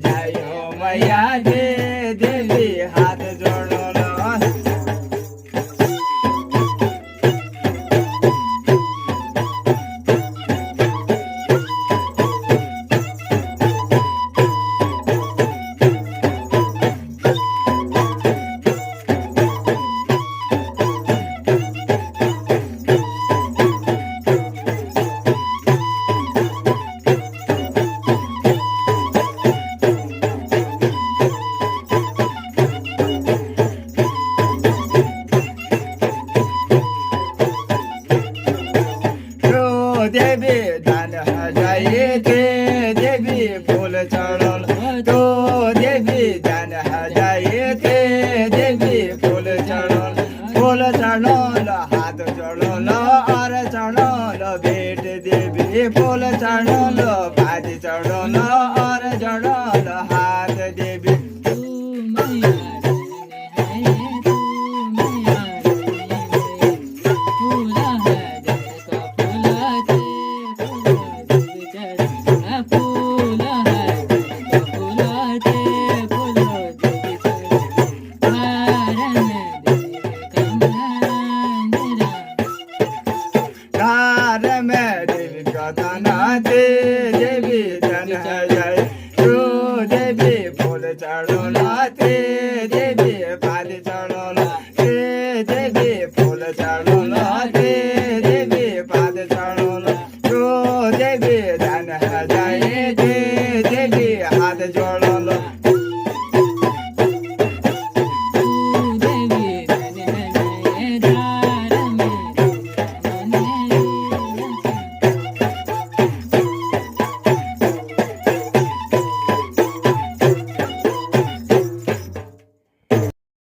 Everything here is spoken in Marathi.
जय हो मैया दे देवी हाथ जोड़ो देवी दान हजाए थे देवी फूल चढ़ल तो देवी दान हजाए थे देवी फूल चढ़ल हाथ चढ़ल और चढ़ल भेट देवी फूल चढ़ल भाजी चढ़ल और चढ़ल हाथ देवी देवी जन जय तो देवी फूल चढ़ोलाते देवी पाद चढ़ोलाते देवी फूल चढ़ोलाते देवी पाद चढ़ोला तो देवी जन जय देवी हाथ जोड़ोला